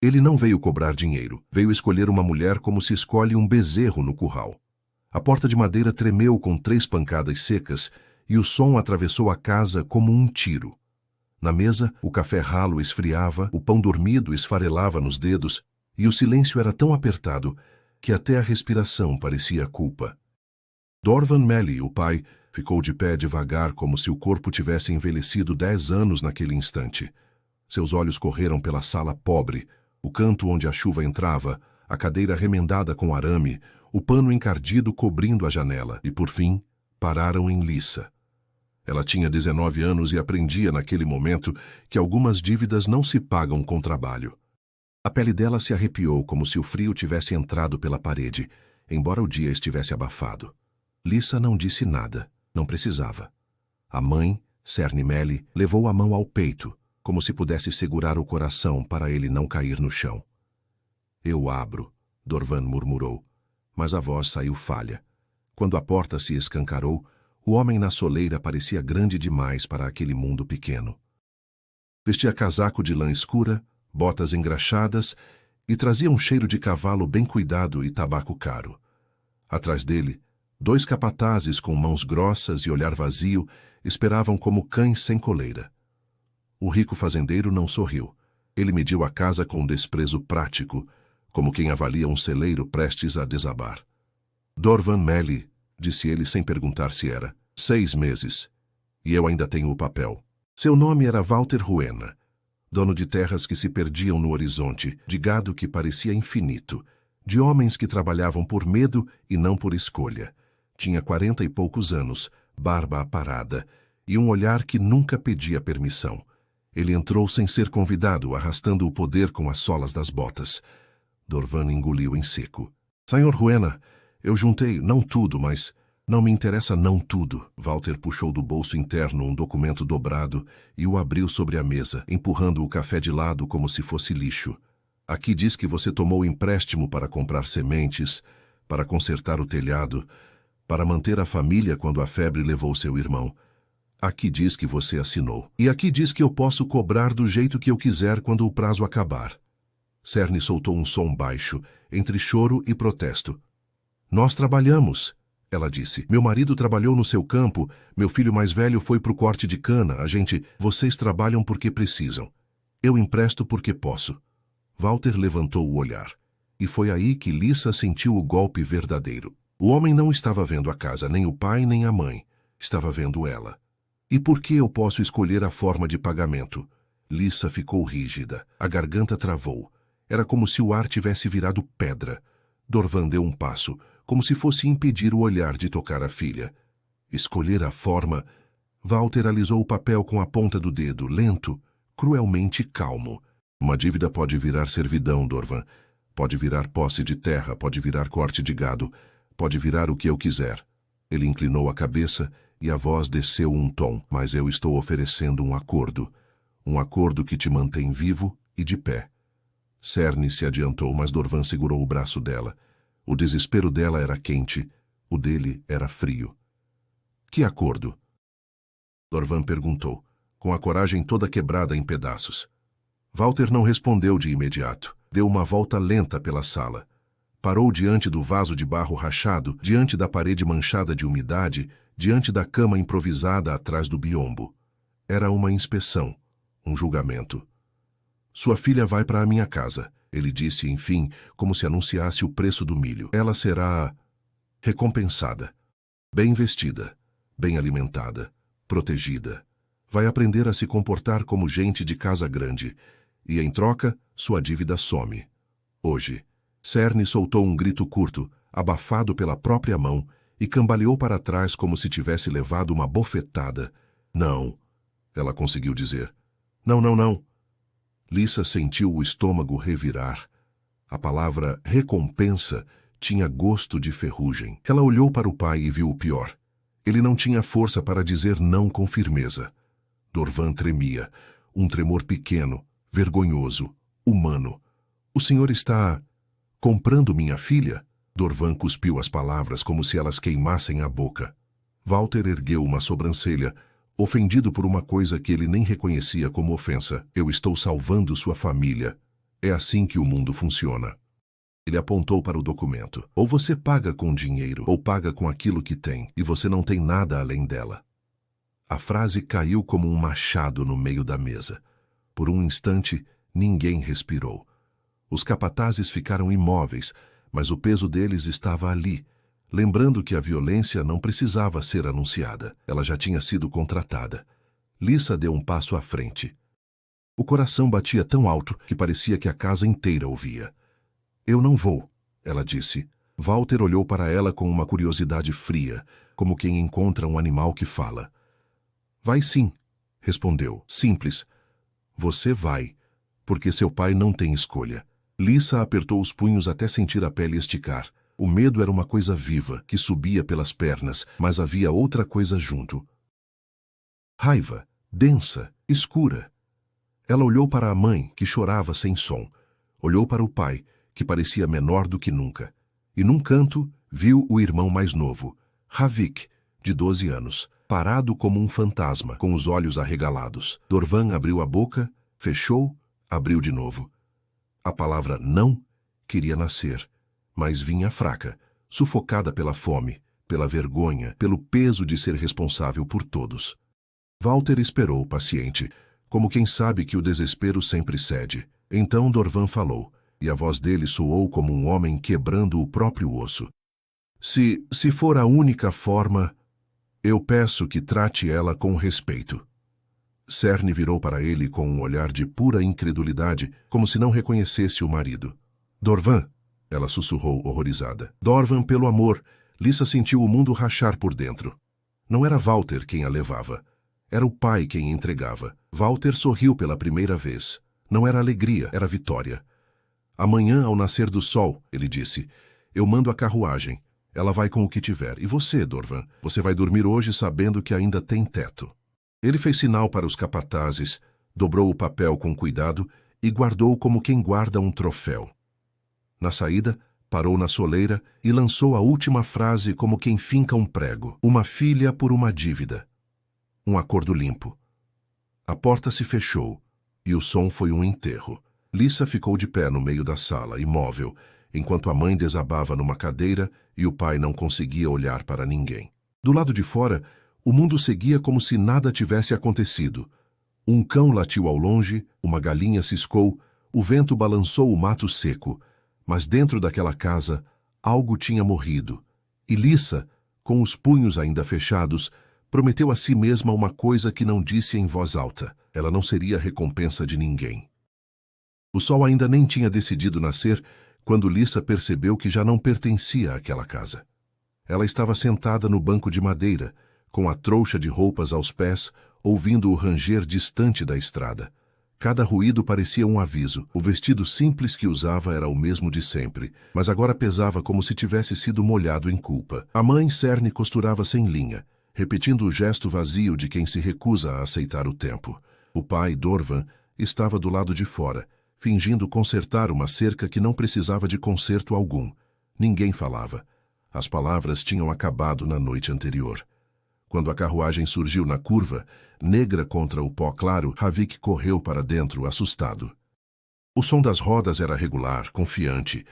Ele não veio cobrar dinheiro, veio escolher uma mulher como se escolhe um bezerro no curral. A porta de madeira tremeu com 3 pancadas secas e o som atravessou a casa como um tiro. Na mesa, o café ralo esfriava, o pão dormido esfarelava nos dedos e o silêncio era tão apertado que até a respiração parecia culpa. Dorvan Melly, o pai, ficou de pé devagar como se o corpo tivesse envelhecido 10 anos naquele instante. Seus olhos correram pela sala pobre, o canto onde a chuva entrava, a cadeira remendada com arame, o pano encardido cobrindo a janela e, por fim, pararam em Lissa. Ela tinha 19 anos e aprendia naquele momento que algumas dívidas não se pagam com trabalho. A pele dela se arrepiou como se o frio tivesse entrado pela parede, embora o dia estivesse abafado. Lissa não disse nada, não precisava. A mãe, Cerne Melly, levou a mão ao peito, como se pudesse segurar o coração para ele não cair no chão. Eu abro, Dorvan murmurou, mas a voz saiu falha. Quando a porta se escancarou, o homem na soleira parecia grande demais para aquele mundo pequeno. Vestia casaco de lã escura, botas engraxadas e trazia um cheiro de cavalo bem cuidado e tabaco caro. Atrás dele, 2 capatazes com mãos grossas e olhar vazio esperavam como cães sem coleira. O rico fazendeiro não sorriu. Ele mediu a casa com desprezo prático, como quem avalia um celeiro prestes a desabar. Dorvan Melly, disse ele sem perguntar se era. 6 meses. E eu ainda tenho o papel. Seu nome era Walter Ruena, dono de terras que se perdiam no horizonte, de gado que parecia infinito, de homens que trabalhavam por medo e não por escolha. Tinha 40 e poucos anos, barba aparada, e um olhar que nunca pedia permissão. Ele entrou sem ser convidado, arrastando o poder com as solas das botas. Dorvan engoliu em seco. Senhor Ruena, eu juntei, não tudo, mas não me interessa não tudo. Walter puxou do bolso interno um documento dobrado e o abriu sobre a mesa, empurrando o café de lado como se fosse lixo. Aqui diz que você tomou empréstimo para comprar sementes, para consertar o telhado, para manter a família quando a febre levou seu irmão. Aqui diz que você assinou. E aqui diz que eu posso cobrar do jeito que eu quiser quando o prazo acabar. Cerne soltou um som baixo, entre choro e protesto. Nós trabalhamos, ela disse. Meu marido trabalhou no seu campo, meu filho mais velho foi pro corte de cana, Vocês trabalham porque precisam. Eu empresto porque posso. Walter levantou o olhar. E foi aí que Lissa sentiu o golpe verdadeiro. O homem não estava vendo a casa, nem o pai, nem a mãe. Estava vendo ela. E por que eu posso escolher a forma de pagamento? Lissa ficou rígida. A garganta travou. Era como se o ar tivesse virado pedra. Dorvan deu um passo, como se fosse impedir o olhar de tocar a filha. Escolher a forma... Walter alisou o papel com a ponta do dedo, lento, cruelmente calmo. Uma dívida pode virar servidão, Dorvan. Pode virar posse de terra, pode virar corte de gado, pode virar o que eu quiser. Ele inclinou a cabeça e a voz desceu um tom. Mas eu estou oferecendo um acordo que te mantém vivo e de pé. Cerne se adiantou, mas Dorvan segurou o braço dela. O desespero dela era quente, o dele era frio. Que acordo? Dorvan perguntou, com a coragem toda quebrada em pedaços. Walter não respondeu de imediato. Deu uma volta lenta pela sala. Parou diante do vaso de barro rachado, diante da parede manchada de umidade, diante da cama improvisada atrás do biombo. Era uma inspeção, um julgamento. Sua filha vai para a minha casa, ele disse, enfim, como se anunciasse o preço do milho. Ela será recompensada, bem vestida, bem alimentada, protegida. Vai aprender a se comportar como gente de casa grande, e, em troca, sua dívida some. Hoje, Cerne soltou um grito curto, abafado pela própria mão, e cambaleou para trás como se tivesse levado uma bofetada. Não, ela conseguiu dizer. Não, não, não. Lissa sentiu o estômago revirar. A palavra recompensa tinha gosto de ferrugem. Ela olhou para o pai e viu o pior. Ele não tinha força para dizer não com firmeza. Dorvan tremia, um tremor pequeno, vergonhoso, humano. O senhor está comprando minha filha? Dorvan cuspiu as palavras como se elas queimassem a boca. Walter ergueu uma sobrancelha, ofendido por uma coisa que ele nem reconhecia como ofensa. Eu estou salvando sua família. É assim que o mundo funciona. Ele apontou para o documento. Ou você paga com dinheiro, ou paga com aquilo que tem, e você não tem nada além dela. A frase caiu como um machado no meio da mesa. Por um instante, ninguém respirou. Os capatazes ficaram imóveis, mas o peso deles estava ali, lembrando que a violência não precisava ser anunciada. Ela já tinha sido contratada. Lissa deu um passo à frente. O coração batia tão alto que parecia que a casa inteira ouvia. Eu não vou, ela disse. Walter olhou para ela com uma curiosidade fria, como quem encontra um animal que fala. Vai sim, respondeu, simples. Você vai, porque seu pai não tem escolha. Lissa apertou os punhos até sentir a pele esticar. O medo era uma coisa viva, que subia pelas pernas, mas havia outra coisa junto. Raiva, densa, escura. Ela olhou para a mãe, que chorava sem som. Olhou para o pai, que parecia menor do que nunca. E num canto, viu o irmão mais novo, Havik, de 12 anos, parado como um fantasma, com os olhos arregalados. Dorvan abriu a boca, fechou, abriu de novo. A palavra não queria nascer, mas vinha fraca, sufocada pela fome, pela vergonha, pelo peso de ser responsável por todos. Walter esperou, paciente, como quem sabe que o desespero sempre cede. Então Dorvan falou, e a voz dele soou como um homem quebrando o próprio osso. Se for a única forma, eu peço que trate ela com respeito. Cerne virou para ele com um olhar de pura incredulidade, como se não reconhecesse o marido. Dorvan, ela sussurrou horrorizada. Dorvan, pelo amor, Lissa sentiu o mundo rachar por dentro. Não era Walter quem a levava. Era o pai quem entregava. Walter sorriu pela primeira vez. Não era alegria, era vitória. Amanhã, ao nascer do sol, ele disse, eu mando a carruagem. Ela vai com o que tiver. E você, Dorvan? Você vai dormir hoje sabendo que ainda tem teto. Ele fez sinal para os capatazes, dobrou o papel com cuidado e guardou como quem guarda um troféu. Na saída, parou na soleira e lançou a última frase como quem finca um prego. Uma filha por uma dívida. Um acordo limpo. A porta se fechou e o som foi um enterro. Lissa ficou de pé no meio da sala, imóvel, enquanto a mãe desabava numa cadeira e o pai não conseguia olhar para ninguém. Do lado de fora, o mundo seguia como se nada tivesse acontecido. Um cão latiu ao longe, uma galinha ciscou, o vento balançou o mato seco, mas dentro daquela casa algo tinha morrido. E Lissa, com os punhos ainda fechados, prometeu a si mesma uma coisa que não disse em voz alta. Ela não seria a recompensa de ninguém. O sol ainda nem tinha decidido nascer quando Lissa percebeu que já não pertencia àquela casa. Ela estava sentada no banco de madeira, com a trouxa de roupas aos pés, ouvindo o ranger distante da estrada. Cada ruído parecia um aviso. O vestido simples que usava era o mesmo de sempre, mas agora pesava como se tivesse sido molhado em culpa. A mãe Cerne costurava sem linha, repetindo o gesto vazio de quem se recusa a aceitar o tempo. O pai, Dorvan, estava do lado de fora, fingindo consertar uma cerca que não precisava de conserto algum. Ninguém falava. As palavras tinham acabado na noite anterior. Quando a carruagem surgiu na curva, negra contra o pó claro, Havik correu para dentro, assustado. O som das rodas era regular, confiante,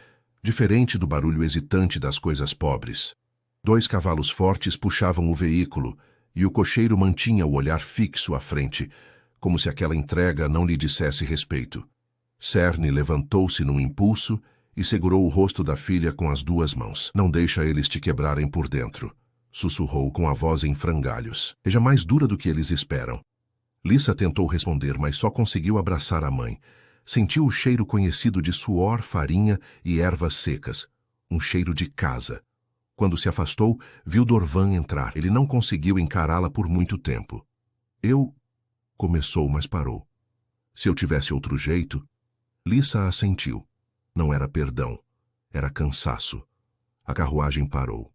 diferente do barulho hesitante das coisas pobres. 2 cavalos fortes puxavam o veículo, e o cocheiro mantinha o olhar fixo à frente, como se aquela entrega não lhe dissesse respeito. Cerne levantou-se num impulso e segurou o rosto da filha com as 2 mãos. Não deixa eles te quebrarem por dentro, sussurrou com a voz em frangalhos. Seja mais dura do que eles esperam. Lissa tentou responder, mas só conseguiu abraçar a mãe. Sentiu o cheiro conhecido de suor, farinha e ervas secas. Um cheiro de casa. Quando se afastou, viu Dorvan entrar. Ele não conseguiu encará-la por muito tempo. Começou, mas parou. Se eu tivesse outro jeito... Lissa assentiu. Não era perdão. Era cansaço. A carruagem parou.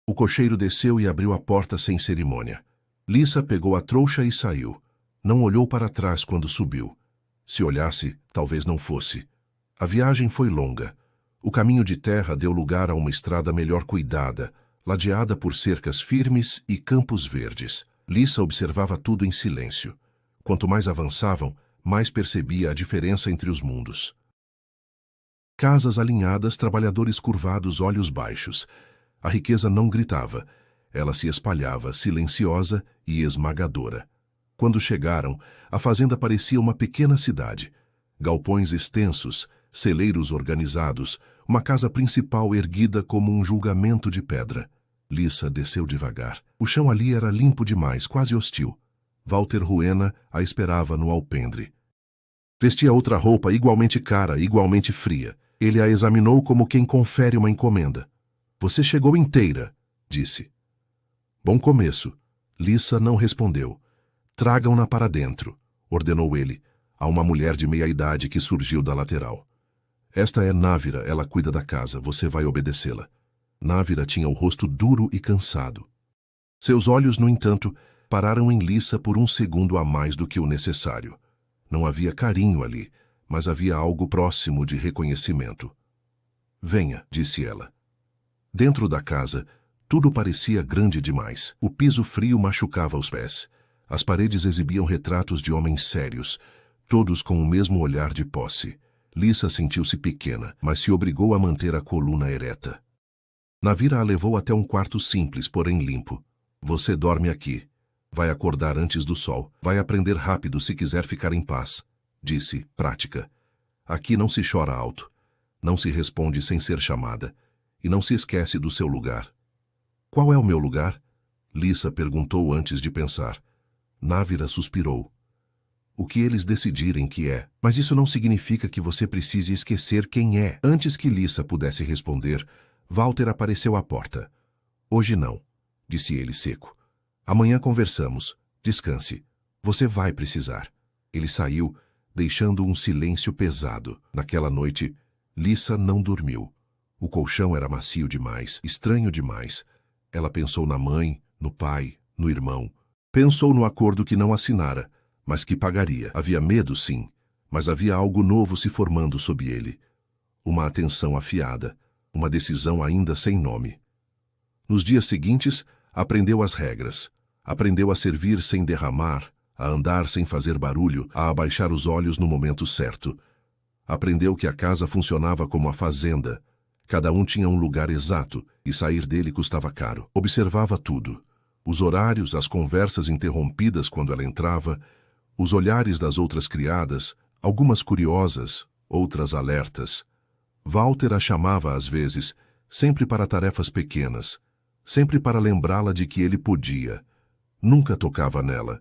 O cocheiro desceu e abriu a porta sem cerimônia. Lissa pegou a trouxa e saiu. Não olhou para trás quando subiu. Se olhasse, talvez não fosse. A viagem foi longa. O caminho de terra deu lugar a uma estrada melhor cuidada, ladeada por cercas firmes e campos verdes. Lissa observava tudo em silêncio. Quanto mais avançavam, mais percebia a diferença entre os mundos. Casas alinhadas, trabalhadores curvados, olhos baixos. A riqueza não gritava. Ela se espalhava, silenciosa e esmagadora. Quando chegaram, a fazenda parecia uma pequena cidade. Galpões extensos, celeiros organizados, uma casa principal erguida como um julgamento de pedra. Lisa desceu devagar. O chão ali era limpo demais, quase hostil. Walter Ruena a esperava no alpendre. Vestia outra roupa igualmente cara, igualmente fria. Ele a examinou como quem confere uma encomenda. Você chegou inteira, disse. Bom começo. Lisa não respondeu. Tragam-na para dentro, ordenou ele, a uma mulher de meia-idade que surgiu da lateral. Esta é Návira, ela cuida da casa, você vai obedecê-la. Návira tinha o rosto duro e cansado. Seus olhos, no entanto, pararam em Lisa por um segundo a mais do que o necessário. Não havia carinho ali, mas havia algo próximo de reconhecimento. Venha, disse ela. Dentro da casa, tudo parecia grande demais. O piso frio machucava os pés. As paredes exibiam retratos de homens sérios, todos com o mesmo olhar de posse. Lisa sentiu-se pequena, mas se obrigou a manter a coluna ereta. Návira a levou até um quarto simples, porém limpo. Você dorme aqui. Vai acordar antes do sol. Vai aprender rápido se quiser ficar em paz, disse, prática. Aqui não se chora alto. Não se responde sem ser chamada. E não se esquece do seu lugar. Qual é o meu lugar? Lisa perguntou antes de pensar. Návira suspirou. O que eles decidirem que é. Mas isso não significa que você precise esquecer quem é. Antes que Lisa pudesse responder, Walter apareceu à porta. Hoje não, disse ele seco. Amanhã conversamos. Descanse. Você vai precisar. Ele saiu, deixando um silêncio pesado. Naquela noite, Lisa não dormiu. O colchão era macio demais, estranho demais. Ela pensou na mãe, no pai, no irmão. Pensou no acordo que não assinara, mas que pagaria. Havia medo, sim, mas havia algo novo se formando sob ele. Uma atenção afiada, uma decisão ainda sem nome. Nos dias seguintes, aprendeu as regras. Aprendeu a servir sem derramar, a andar sem fazer barulho, a abaixar os olhos no momento certo. Aprendeu que a casa funcionava como a fazenda. Cada um tinha um lugar exato e sair dele custava caro. Observava tudo. Os horários, as conversas interrompidas quando ela entrava, os olhares das outras criadas, algumas curiosas, outras alertas. Walter a chamava às vezes, sempre para tarefas pequenas, sempre para lembrá-la de que ele podia. Nunca tocava nela,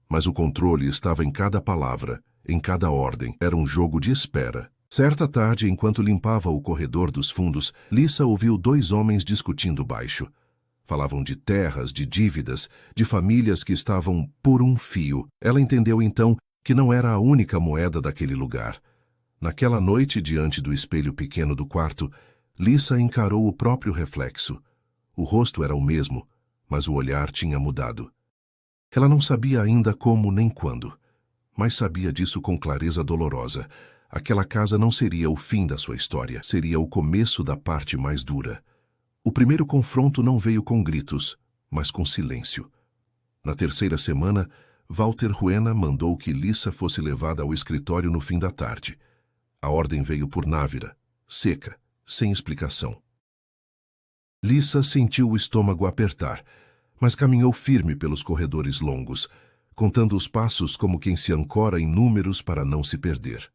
mas o controle estava em cada palavra, em cada ordem. Era um jogo de espera. Certa tarde, enquanto limpava o corredor dos fundos, Lisa ouviu dois homens discutindo baixo. Falavam de terras, de dívidas, de famílias que estavam por um fio. Ela entendeu então que não era a única moeda daquele lugar. Naquela noite, diante do espelho pequeno do quarto, Lisa encarou o próprio reflexo. O rosto era o mesmo, mas o olhar tinha mudado. Ela não sabia ainda como nem quando, mas sabia disso com clareza dolorosa. Aquela casa não seria o fim da sua história, seria o começo da parte mais dura. O primeiro confronto não veio com gritos, mas com silêncio. Na terceira semana, Walter Ruena mandou que Lisa fosse levada ao escritório no fim da tarde. A ordem veio por Návira, seca, sem explicação. Lisa sentiu o estômago apertar, mas caminhou firme pelos corredores longos, contando os passos como quem se ancora em números para não se perder.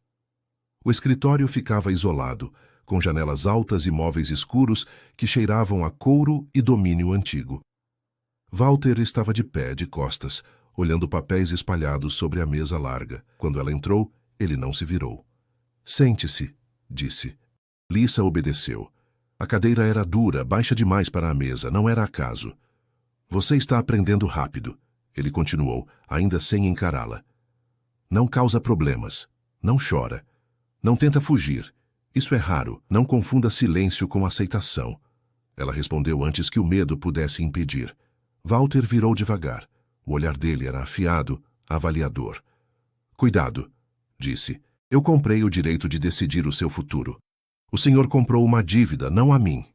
O escritório ficava isolado, com janelas altas e móveis escuros que cheiravam a couro e domínio antigo. Walter estava de pé, de costas, olhando papéis espalhados sobre a mesa larga. Quando ela entrou, ele não se virou. Sente-se, disse. Lisa obedeceu. A cadeira era dura, baixa demais para a mesa, não era acaso. Você está aprendendo rápido, ele continuou, ainda sem encará-la. Não causa problemas, não chora, não tenta fugir. Isso é raro, não confunda silêncio com aceitação. Ela respondeu antes que o medo pudesse impedir. Walter virou devagar. O olhar dele era afiado, avaliador. Cuidado, disse. Eu comprei o direito de decidir o seu futuro. O senhor comprou uma dívida, não a mim.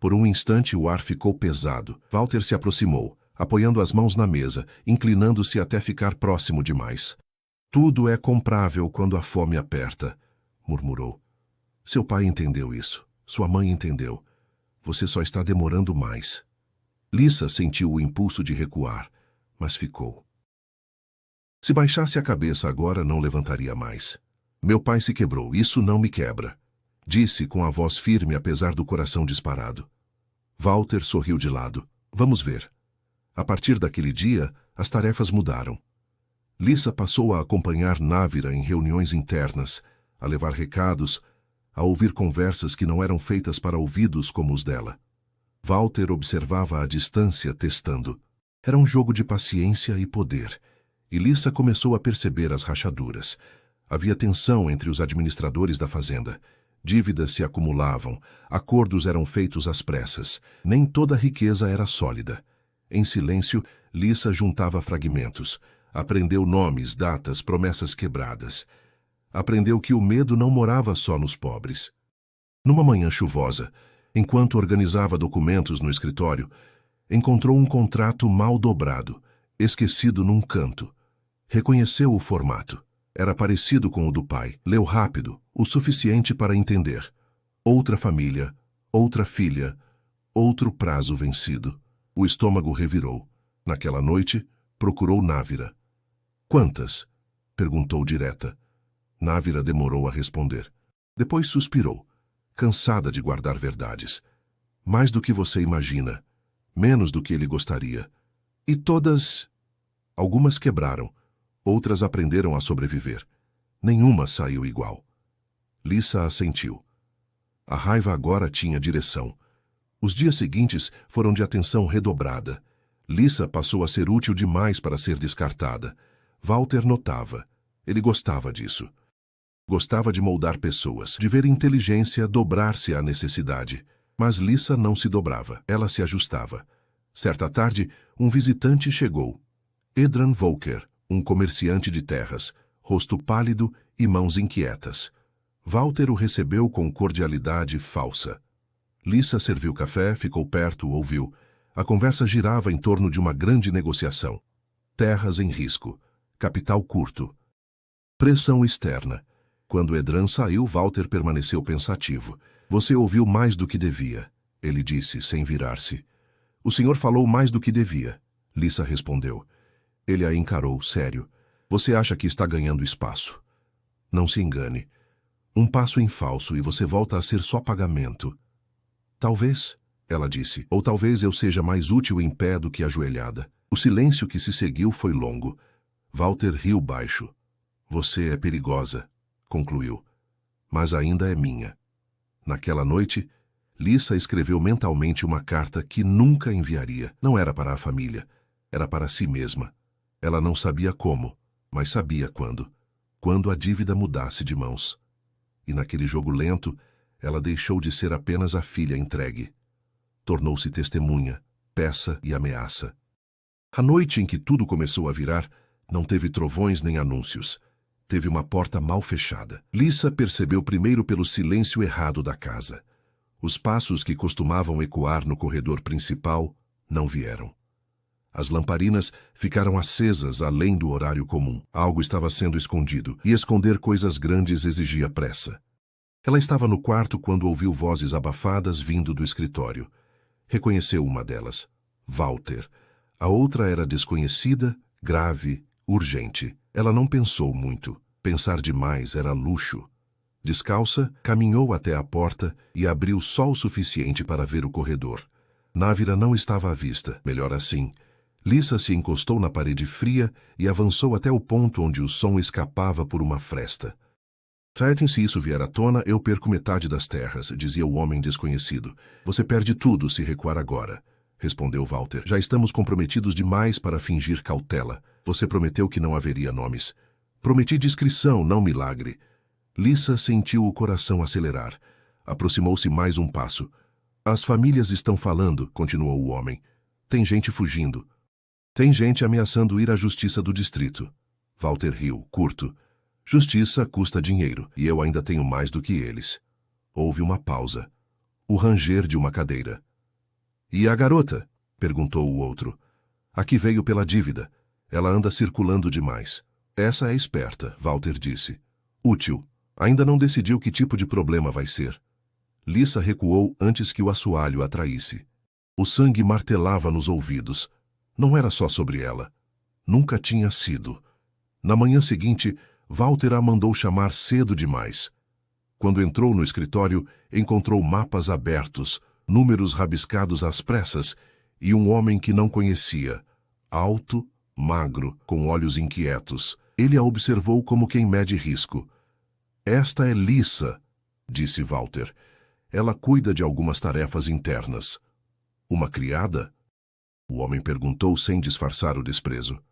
Por um instante o ar ficou pesado. Walter se aproximou, apoiando as mãos na mesa, inclinando-se até ficar próximo demais. Tudo é comprável quando a fome aperta, murmurou. Seu pai entendeu isso. Sua mãe entendeu. Você só está demorando mais. Lisa sentiu o impulso de recuar, mas ficou. Se baixasse a cabeça agora, não levantaria mais. Meu pai se quebrou, isso não me quebra, disse com a voz firme apesar do coração disparado. Walter sorriu de lado. Vamos ver. A partir daquele dia, as tarefas mudaram. Lisa passou a acompanhar Návira em reuniões internas, a levar recados, a ouvir conversas que não eram feitas para ouvidos como os dela. Walter observava à distância, testando. Era um jogo de paciência e poder, e Lisa começou a perceber as rachaduras. Havia tensão entre os administradores da fazenda. Dívidas se acumulavam, acordos eram feitos às pressas. Nem toda a riqueza era sólida. Em silêncio, Lisa juntava fragmentos. Aprendeu nomes, datas, promessas quebradas. Aprendeu que o medo não morava só nos pobres. Numa manhã chuvosa, enquanto organizava documentos no escritório, encontrou um contrato mal dobrado, esquecido num canto. Reconheceu o formato. Era parecido com o do pai. Leu rápido, o suficiente para entender. Outra família, outra filha, outro prazo vencido. O estômago revirou. Naquela noite, procurou Návira. Quantas? Perguntou direta. Návira demorou a responder. Depois suspirou, cansada de guardar verdades. Mais do que você imagina. Menos do que ele gostaria. E todas... Algumas quebraram. Outras aprenderam a sobreviver. Nenhuma saiu igual. Lisa assentiu. A raiva agora tinha direção. Os dias seguintes foram de atenção redobrada. Lisa passou a ser útil demais para ser descartada. Walter notava. Ele gostava disso. Gostava de moldar pessoas, de ver inteligência dobrar-se à necessidade. Mas Lisa não se dobrava, ela se ajustava. Certa tarde, um visitante chegou. Edran Volker, um comerciante de terras, rosto pálido e mãos inquietas. Walter o recebeu com cordialidade falsa. Lisa serviu café, ficou perto, ouviu. A conversa girava em torno de uma grande negociação. Terras em risco. Capital curto. Pressão externa. Quando Edran saiu, Walter permaneceu pensativo. Você ouviu mais do que devia, ele disse, sem virar-se. O senhor falou mais do que devia, Lisa respondeu. Ele a encarou, sério. Você acha que está ganhando espaço. Não se engane. Um passo em falso e você volta a ser só pagamento. Talvez, ela disse, ou talvez eu seja mais útil em pé do que ajoelhada. O silêncio que se seguiu foi longo. Walter riu baixo. Você é perigosa, concluiu, mas ainda é minha. Naquela noite, Lisa escreveu mentalmente uma carta que nunca enviaria. Não era para a família, era para si mesma. Ela não sabia como, mas sabia quando. Quando a dívida mudasse de mãos. E naquele jogo lento, ela deixou de ser apenas a filha entregue. Tornou-se testemunha, peça e ameaça. A noite em que tudo começou a virar, não teve trovões nem anúncios. Teve uma porta mal fechada. Lisa percebeu primeiro pelo silêncio errado da casa. Os passos que costumavam ecoar no corredor principal não vieram. As lamparinas ficaram acesas além do horário comum. Algo estava sendo escondido, e esconder coisas grandes exigia pressa. Ela estava no quarto quando ouviu vozes abafadas vindo do escritório. Reconheceu uma delas. Walter. A outra era desconhecida, grave, urgente. Ela não pensou muito. Pensar demais era luxo. Descalça, caminhou até a porta e abriu só o suficiente para ver o corredor. Návira não estava à vista. Melhor assim. Lisa se encostou na parede fria e avançou até o ponto onde o som escapava por uma fresta. Fetin, se isso vier à tona, eu perco metade das terras, dizia o homem desconhecido. Você perde tudo se recuar agora, respondeu Walter. Já estamos comprometidos demais para fingir cautela. Você prometeu que não haveria nomes. Prometi discrição, não milagre. Lisa sentiu o coração acelerar. Aproximou-se mais um passo. As famílias estão falando, continuou o homem. Tem gente fugindo. Tem gente ameaçando ir à justiça do distrito. Walter riu, curto. Justiça custa dinheiro, e eu ainda tenho mais do que eles. Houve uma pausa. O ranger de uma cadeira. E a garota? Perguntou o outro. A que veio pela dívida. Ela anda circulando demais. Essa é esperta, Walter disse. Útil. Ainda não decidiu que tipo de problema vai ser. Lisa recuou antes que o assoalho a traísse. O sangue martelava nos ouvidos. Não era só sobre ela. Nunca tinha sido. Na manhã seguinte, Walter a mandou chamar cedo demais. Quando entrou no escritório, encontrou mapas abertos, números rabiscados às pressas e um homem que não conhecia, alto, magro, com olhos inquietos. Ele a observou como quem mede risco. Esta é Lisa, disse Walter. Ela cuida de algumas tarefas internas. Uma criada? O homem perguntou sem disfarçar o desprezo.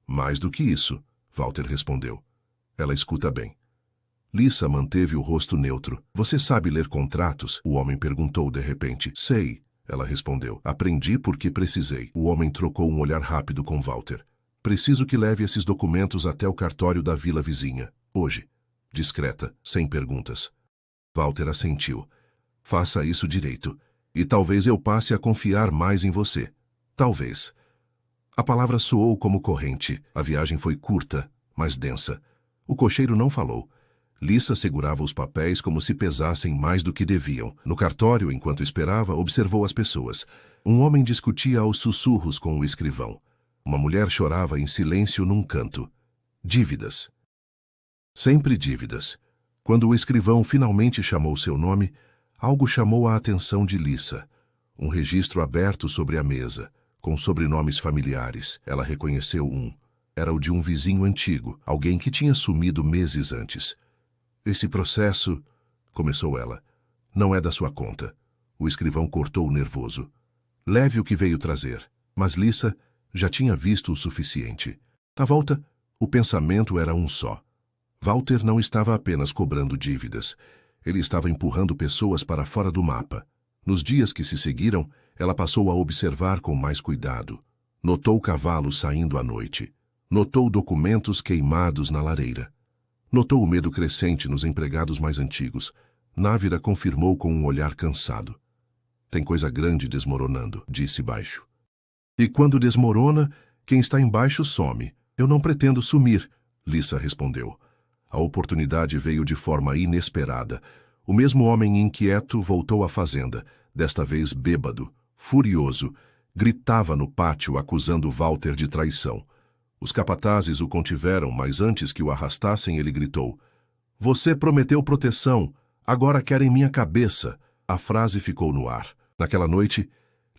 Mais do que isso, Walter respondeu. Ela escuta bem. Lisa manteve o rosto neutro. Você sabe ler contratos? O homem perguntou de repente. Sei, ela respondeu. Aprendi porque precisei. O homem trocou um olhar rápido com Walter. Preciso que leve esses documentos até o cartório da vila vizinha. Hoje. Discreta, sem perguntas. Walter assentiu. Faça isso direito. E talvez eu passe a confiar mais em você. Talvez. A palavra soou como corrente. A viagem foi curta, mas densa. O cocheiro não falou. Lisa segurava os papéis como se pesassem mais do que deviam. No cartório, enquanto esperava, observou as pessoas. Um homem discutia aos sussurros com o escrivão. Uma mulher chorava em silêncio num canto. Dívidas. Sempre dívidas. Quando o escrivão finalmente chamou seu nome, algo chamou a atenção de Lisa. Um registro aberto sobre a mesa, com sobrenomes familiares. Ela reconheceu um. Era o de um vizinho antigo, alguém que tinha sumido meses antes. Esse processo, começou ela, não é da sua conta. O escrivão cortou nervoso. Leve o que veio trazer. Mas Lisa já tinha visto o suficiente. Na volta, o pensamento era um só. Walter não estava apenas cobrando dívidas. Ele estava empurrando pessoas para fora do mapa. Nos dias que se seguiram, ela passou a observar com mais cuidado. Notou cavalos saindo à noite. Notou documentos queimados na lareira. Notou o medo crescente nos empregados mais antigos. Návira confirmou com um olhar cansado. Tem coisa grande desmoronando, disse baixo. E quando desmorona, quem está embaixo some. Eu não pretendo sumir, Lisa respondeu. A oportunidade veio de forma inesperada. O mesmo homem inquieto voltou à fazenda, desta vez bêbado, furioso. Gritava no pátio acusando Walter de traição. Os capatazes o contiveram, mas antes que o arrastassem, ele gritou. Você prometeu proteção, agora querem minha cabeça. A frase ficou no ar. Naquela noite,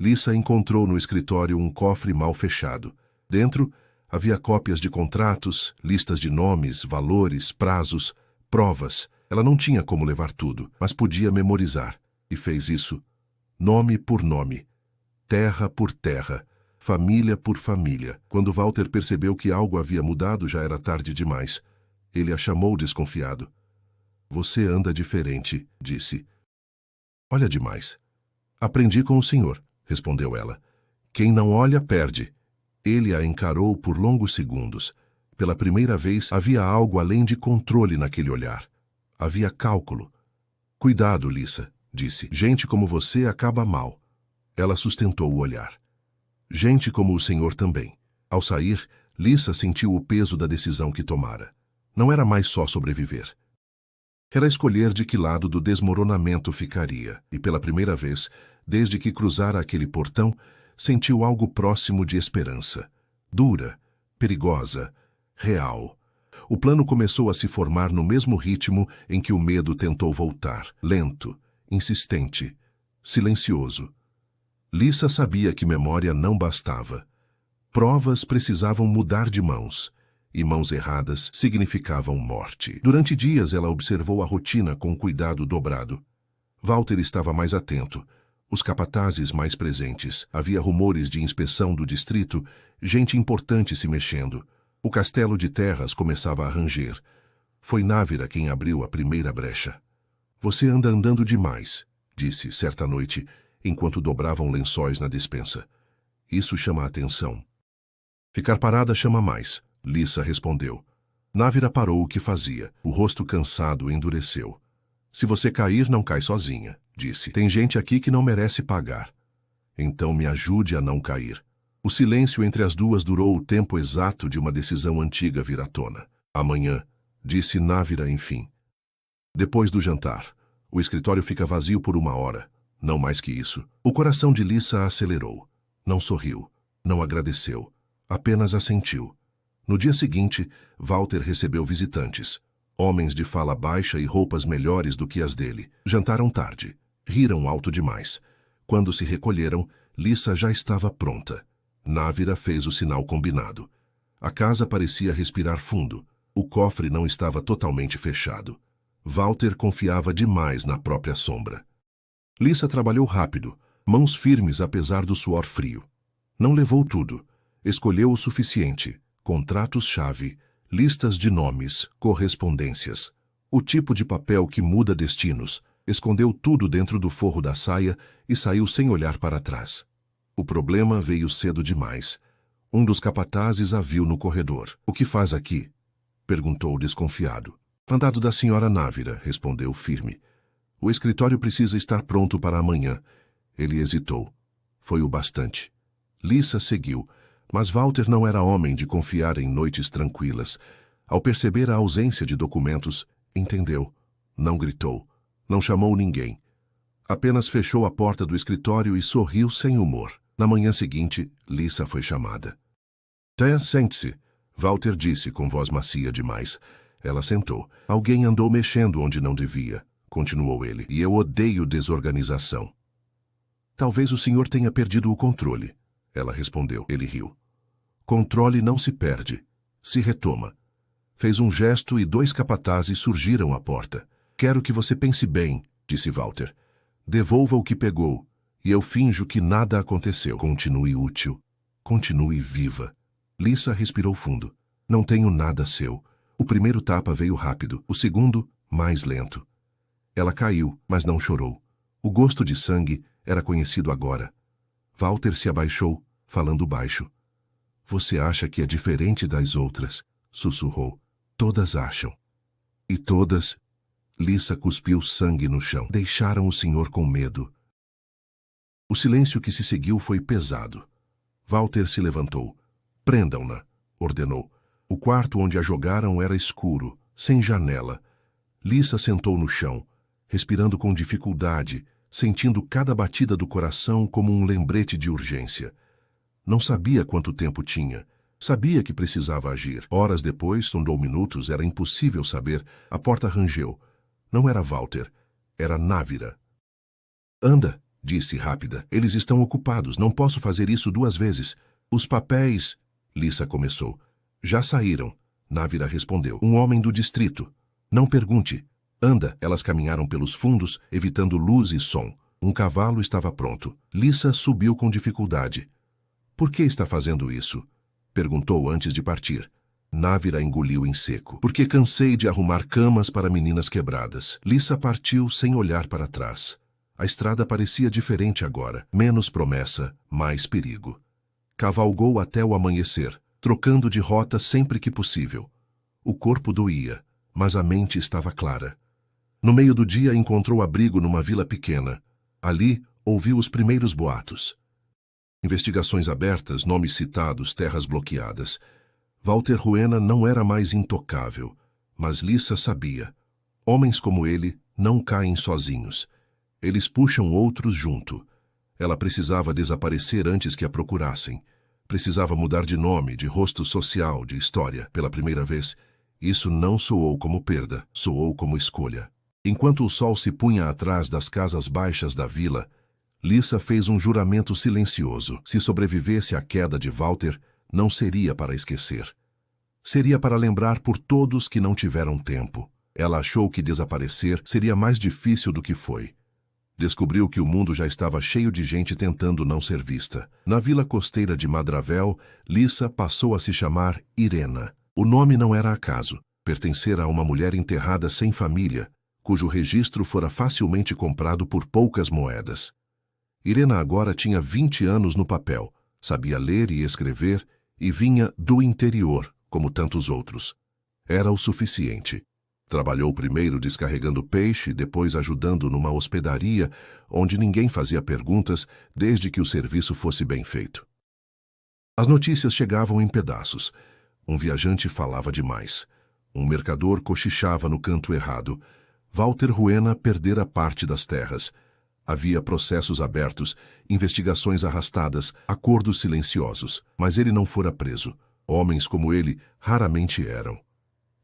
Lisa encontrou no escritório um cofre mal fechado. Dentro, havia cópias de contratos, listas de nomes, valores, prazos, provas. Ela não tinha como levar tudo, mas podia memorizar. E fez isso, nome por nome, terra por terra, família por família. Quando Walter percebeu que algo havia mudado, já era tarde demais. Ele a chamou desconfiado. Você anda diferente, disse. Olha demais. Aprendi com o senhor, respondeu ela. Quem não olha, perde. Ele a encarou por longos segundos. Pela primeira vez, havia algo além de controle naquele olhar. Havia cálculo. Cuidado, Lisa, disse. Gente como você acaba mal. Ela sustentou o olhar. Gente como o senhor também. Ao sair, Lisa sentiu o peso da decisão que tomara. Não era mais só sobreviver. Era escolher de que lado do desmoronamento ficaria, e pela primeira vez, desde que cruzara aquele portão, sentiu algo próximo de esperança. Dura, perigosa, real. O plano começou a se formar no mesmo ritmo em que o medo tentou voltar, lento, insistente, silencioso. Lisa sabia que memória não bastava. Provas precisavam mudar de mãos, e mãos erradas significavam morte. Durante dias ela observou a rotina com cuidado dobrado. Walter estava mais atento, os capatazes mais presentes. Havia rumores de inspeção do distrito, gente importante se mexendo. O castelo de terras começava a ranger. Foi Návira quem abriu a primeira brecha. Você anda andando demais, disse certa noite, enquanto dobravam lençóis na despensa. Isso chama a atenção. Ficar parada chama mais, Lisa respondeu. Návira parou o que fazia. O rosto cansado endureceu. Se você cair, não cai sozinha, disse. Tem gente aqui que não merece pagar. Então me ajude a não cair. O silêncio entre as duas durou o tempo exato de uma decisão antiga vir à tona. Amanhã, disse Návira enfim. Depois do jantar, o escritório fica vazio por 1 hora, não mais que isso. O coração de Lisa acelerou. Não sorriu, não agradeceu, apenas assentiu. No dia seguinte, Walter recebeu visitantes. Homens de fala baixa e roupas melhores do que as dele. Jantaram tarde. Riram alto demais. Quando se recolheram, Lisa já estava pronta. Návira fez o sinal combinado. A casa parecia respirar fundo. O cofre não estava totalmente fechado. Walter confiava demais na própria sombra. Lisa trabalhou rápido, mãos firmes apesar do suor frio. Não levou tudo. Escolheu o suficiente. Contratos-chave, listas de nomes, correspondências. O tipo de papel que muda destinos. Escondeu tudo dentro do forro da saia e saiu sem olhar para trás. O problema veio cedo demais. Um dos capatazes a viu no corredor. "O que faz aqui?" perguntou desconfiado. "Mandado da senhora Návira", respondeu firme. "O escritório precisa estar pronto para amanhã." Ele hesitou. Foi o bastante. Lisa seguiu, mas Walter não era homem de confiar em noites tranquilas. Ao perceber a ausência de documentos, entendeu. Não gritou. Não chamou ninguém. Apenas fechou a porta do escritório e sorriu sem humor. Na manhã seguinte, Lisa foi chamada. Sente-se", Walter disse com voz macia demais. Ela sentou. "Alguém andou mexendo onde não devia", continuou ele, "e eu odeio desorganização." "Talvez o senhor tenha perdido o controle", ela respondeu. Ele riu. "Controle não se perde, se retoma." Fez um gesto e 2 capatazes surgiram à porta. "Quero que você pense bem", disse Walter. "Devolva o que pegou, e eu finjo que nada aconteceu. Continue útil. Continue viva." Lisa respirou fundo. "Não tenho nada seu." O primeiro tapa veio rápido, o segundo, mais lento. Ela caiu, mas não chorou. O gosto de sangue era conhecido agora. Walter se abaixou, falando baixo. "Você acha que é diferente das outras?" sussurrou. "Todas acham." "E todas..." Lisa cuspiu sangue no chão. "Deixaram o senhor com medo." O silêncio que se seguiu foi pesado. Walter se levantou. "Prendam-na", ordenou. O quarto onde a jogaram era escuro, sem janela. Lisa sentou no chão, respirando com dificuldade, sentindo cada batida do coração como um lembrete de urgência. Não sabia quanto tempo tinha. Sabia que precisava agir. Horas depois, sondou minutos, era impossível saber. A porta rangeu. Não era Walter, era Návira. "Anda", disse rápida. "Eles estão ocupados, não posso fazer isso 2 vezes." "Os papéis..." Lisa começou. "Já saíram", Návira respondeu. "Um homem do distrito." "Não pergunte." "Anda." Elas caminharam pelos fundos, evitando luz e som. Um cavalo estava pronto. Lisa subiu com dificuldade. "Por que está fazendo isso?" perguntou antes de partir. Návira engoliu em seco. "Porque cansei de arrumar camas para meninas quebradas." Lisa partiu sem olhar para trás. A estrada parecia diferente agora. Menos promessa, mais perigo. Cavalgou até o amanhecer, trocando de rota sempre que possível. O corpo doía, mas a mente estava clara. No meio do dia encontrou abrigo numa vila pequena. Ali, ouviu os primeiros boatos. Investigações abertas, nomes citados, terras bloqueadas. Walter Ruena não era mais intocável, mas Lisa sabia. Homens como ele não caem sozinhos. Eles puxam outros junto. Ela precisava desaparecer antes que a procurassem. Precisava mudar de nome, de rosto social, de história. Pela primeira vez, isso não soou como perda, soou como escolha. Enquanto o sol se punha atrás das casas baixas da vila, Lisa fez um juramento silencioso. Se sobrevivesse à queda de Walter, não seria para esquecer. Seria para lembrar por todos que não tiveram tempo. Ela achou que desaparecer seria mais difícil do que foi. Descobriu que o mundo já estava cheio de gente tentando não ser vista. Na vila costeira de Madravel, Lisa passou a se chamar Irena. O nome não era acaso. Pertencera a uma mulher enterrada sem família, cujo registro fora facilmente comprado por poucas moedas. Irena agora tinha 20 anos no papel, sabia ler e escrever e vinha do interior, como tantos outros. Era o suficiente. Trabalhou primeiro descarregando peixe, depois ajudando numa hospedaria, onde ninguém fazia perguntas desde que o serviço fosse bem feito. As notícias chegavam em pedaços. Um viajante falava demais. Um mercador cochichava no canto errado. Walter Ruena perdera parte das terras. Havia processos abertos, investigações arrastadas, acordos silenciosos. Mas ele não fora preso. Homens como ele raramente eram.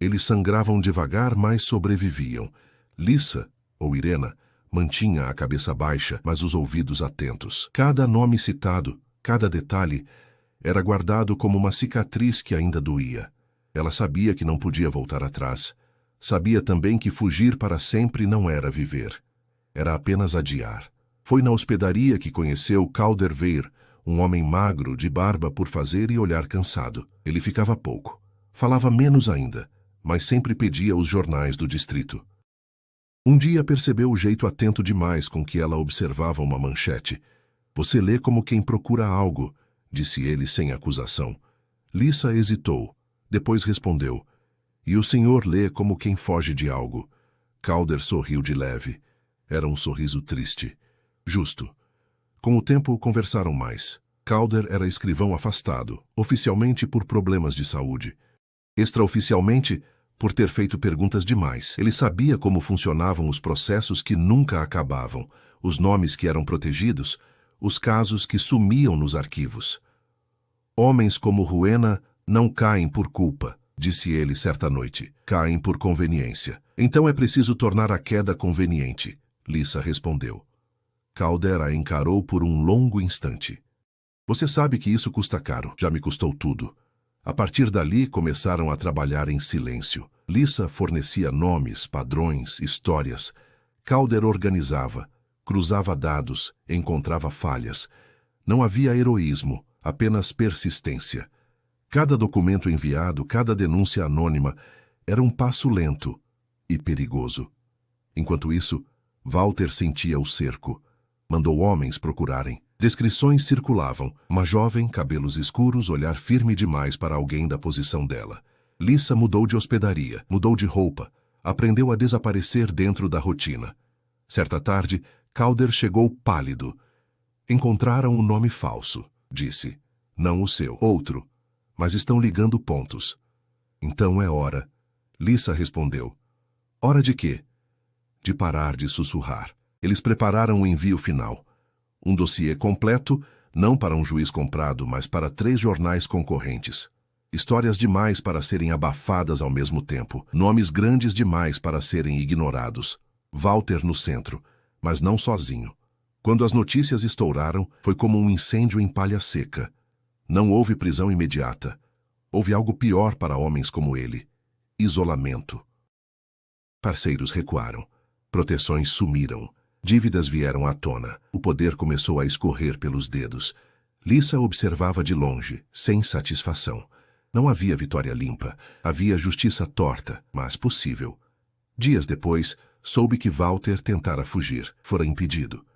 Eles sangravam devagar, mas sobreviviam. Lissa, ou Irena, mantinha a cabeça baixa, mas os ouvidos atentos. Cada nome citado, cada detalhe, era guardado como uma cicatriz que ainda doía. Ela sabia que não podia voltar atrás. Sabia também que fugir para sempre não era viver. Era apenas adiar. Foi na hospedaria que conheceu Calder Weir, um homem magro, de barba por fazer e olhar cansado. Ele ficava pouco. Falava menos ainda, mas sempre pedia os jornais do distrito. Um dia percebeu o jeito atento demais com que ela observava uma manchete. Você lê como quem procura algo, disse ele sem acusação. Lissa hesitou. Depois respondeu. E o senhor lê como quem foge de algo. Calder sorriu de leve. Era um sorriso triste. Justo. Com o tempo, conversaram mais. Calder era escrivão afastado, oficialmente por problemas de saúde. Extraoficialmente, por ter feito perguntas demais. Ele sabia como funcionavam os processos que nunca acabavam, os nomes que eram protegidos, os casos que sumiam nos arquivos. Homens como Ruena não caem por culpa, disse ele certa noite. Caem por conveniência. Então é preciso tornar a queda conveniente, Lissa respondeu. Calder a encarou por um longo instante. Você sabe que isso custa caro. Já me custou tudo. A partir dali, começaram a trabalhar em silêncio. Lissa fornecia nomes, padrões, histórias. Calder organizava, cruzava dados, encontrava falhas. Não havia heroísmo, apenas persistência. Cada documento enviado, cada denúncia anônima, era um passo lento e perigoso. Enquanto isso, Walter sentia o cerco. Mandou homens procurarem. Descrições circulavam. Uma jovem, cabelos escuros, olhar firme demais para alguém da posição dela. Lissa mudou de hospedaria, mudou de roupa, aprendeu a desaparecer dentro da rotina. Certa tarde, Calder chegou pálido. Encontraram um nome falso, disse. Não o seu, outro. Mas estão ligando pontos. Então é hora. Lissa respondeu. Hora de quê? De parar de sussurrar. Eles prepararam o envio final. Um dossiê completo, não para um juiz comprado, mas para 3 jornais concorrentes. Histórias demais para serem abafadas ao mesmo tempo. Nomes grandes demais para serem ignorados. Walter no centro, mas não sozinho. Quando as notícias estouraram, foi como um incêndio em palha seca. Não houve prisão imediata. Houve algo pior para homens como ele. Isolamento. Parceiros recuaram. Proteções sumiram. Dívidas vieram à tona. O poder começou a escorrer pelos dedos. Lissa observava de longe, sem satisfação. Não havia vitória limpa. Havia justiça torta, mas possível. Dias depois, soube que Walter tentara fugir. Fora impedido.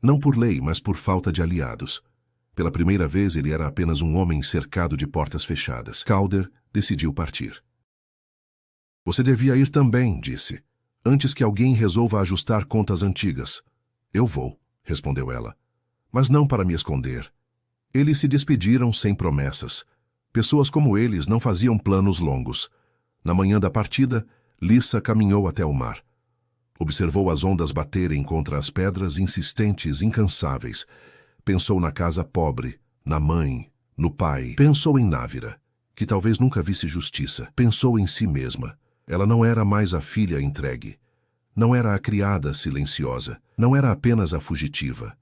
Não por lei, mas por falta de aliados. Pela primeira vez, ele era apenas um homem cercado de portas fechadas. Calder decidiu partir. Você devia ir também, disse. Antes que alguém resolva ajustar contas antigas. Eu vou, respondeu ela. Mas não para me esconder. Eles se despediram sem promessas. Pessoas como eles não faziam planos longos. Na manhã da partida, Lissa caminhou até o mar. Observou as ondas baterem contra as pedras insistentes, incansáveis. Pensou na casa pobre, na mãe, no pai. Pensou em Návira, que talvez nunca visse justiça. Pensou em si mesma. Ela não era mais a filha entregue. Não era a criada silenciosa. Não era apenas a fugitiva.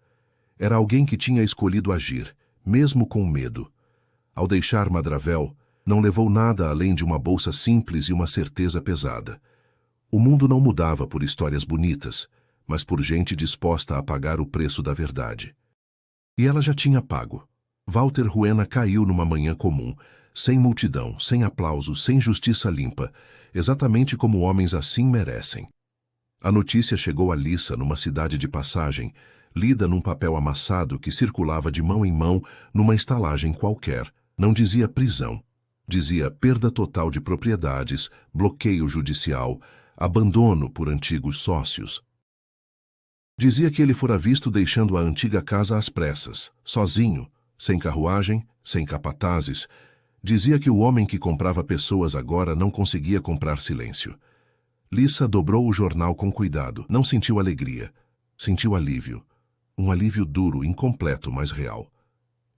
Era alguém que tinha escolhido agir, mesmo com medo. Ao deixar Madravel, não levou nada além de uma bolsa simples e uma certeza pesada. O mundo não mudava por histórias bonitas, mas por gente disposta a pagar o preço da verdade. E ela já tinha pago. Walter Ruena caiu numa manhã comum, sem multidão, sem aplauso, sem justiça limpa, exatamente como homens assim merecem. A notícia chegou a Lissa numa cidade de passagem, lida num papel amassado que circulava de mão em mão numa estalagem qualquer. Não dizia prisão. Dizia perda total de propriedades, bloqueio judicial, abandono por antigos sócios. Dizia que ele fora visto deixando a antiga casa às pressas, sozinho, sem carruagem, sem capatazes. Dizia que o homem que comprava pessoas agora não conseguia comprar silêncio. Lisa dobrou o jornal com cuidado. Não sentiu alegria. Sentiu alívio. Um alívio duro, incompleto, mas real.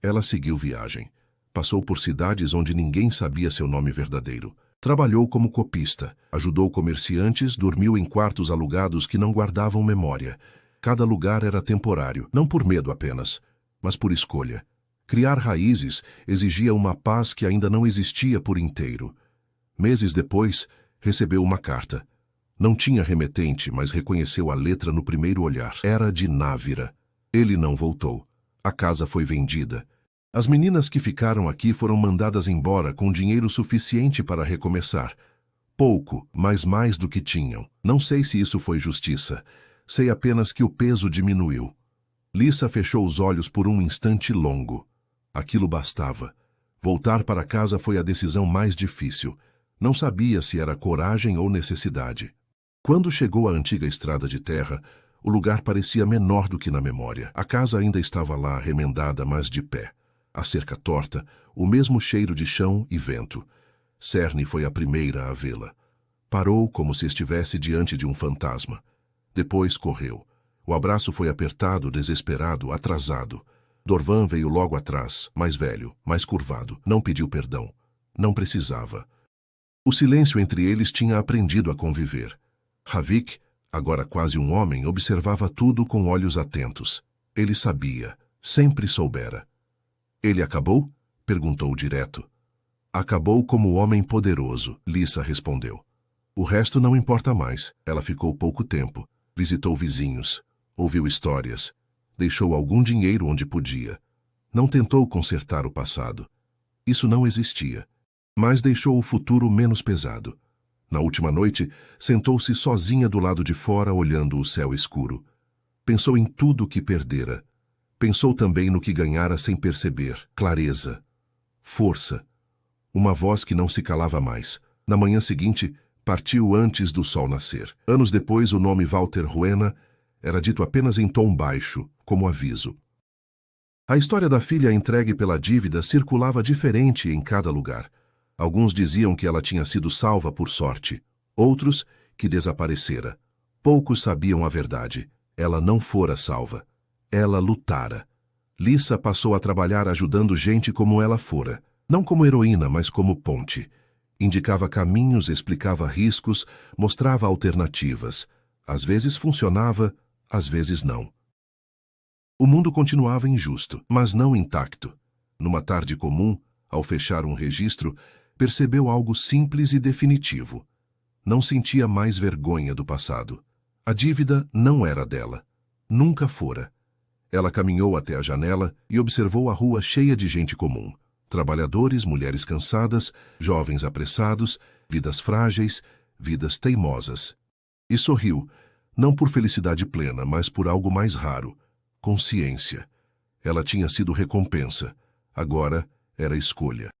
Ela seguiu viagem. Passou por cidades onde ninguém sabia seu nome verdadeiro. Trabalhou como copista. Ajudou comerciantes, dormiu em quartos alugados que não guardavam memória. Cada lugar era temporário, não por medo apenas, mas por escolha. Criar raízes exigia uma paz que ainda não existia por inteiro. Meses depois, recebeu uma carta. Não tinha remetente, mas reconheceu a letra no primeiro olhar. Era de Návira. Ele não voltou. A casa foi vendida. As meninas que ficaram aqui foram mandadas embora com dinheiro suficiente para recomeçar. Pouco, mas mais do que tinham. Não sei se isso foi justiça. Sei apenas que o peso diminuiu. Lisa fechou os olhos por um instante longo. Aquilo bastava. Voltar para casa foi a decisão mais difícil. Não sabia se era coragem ou necessidade. Quando chegou à antiga estrada de terra, o lugar parecia menor do que na memória. A casa ainda estava lá, remendada, mas de pé. A cerca torta, o mesmo cheiro de chão e vento. Cerne foi a primeira a vê-la. Parou como se estivesse diante de um fantasma. Depois correu. O abraço foi apertado, desesperado, atrasado. Dorvan veio logo atrás, mais velho, mais curvado. Não pediu perdão. Não precisava. O silêncio entre eles tinha aprendido a conviver. Havik, agora quase um homem, observava tudo com olhos atentos. Ele sabia, sempre soubera. Ele acabou? Perguntou direto. Acabou como homem poderoso, Lisa respondeu. O resto não importa mais. Ela ficou pouco tempo. Visitou vizinhos. Ouviu histórias. Deixou algum dinheiro onde podia. Não tentou consertar o passado. Isso não existia. Mas deixou o futuro menos pesado. Na última noite, sentou-se sozinha do lado de fora, olhando o céu escuro. Pensou em tudo o que perdera. Pensou também no que ganhara sem perceber. Clareza. Força. Uma voz que não se calava mais. Na manhã seguinte, partiu antes do sol nascer. Anos depois, o nome Walter Ruena era dito apenas em tom baixo, como aviso. A história da filha entregue pela dívida circulava diferente em cada lugar. Alguns diziam que ela tinha sido salva por sorte. Outros, que desaparecera. Poucos sabiam a verdade. Ela não fora salva. Ela lutara. Lisa passou a trabalhar ajudando gente como ela fora. Não como heroína, mas como ponte. Indicava caminhos, explicava riscos, mostrava alternativas. Às vezes funcionava, às vezes não. O mundo continuava injusto, mas não intacto. Numa tarde comum, ao fechar um registro, percebeu algo simples e definitivo. Não sentia mais vergonha do passado. A dívida não era dela. Nunca fora. Ela caminhou até a janela e observou a rua cheia de gente comum. Trabalhadores, mulheres cansadas, jovens apressados, vidas frágeis, vidas teimosas. E sorriu, não por felicidade plena, mas por algo mais raro. Consciência. Ela tinha sido recompensa. Agora era escolha.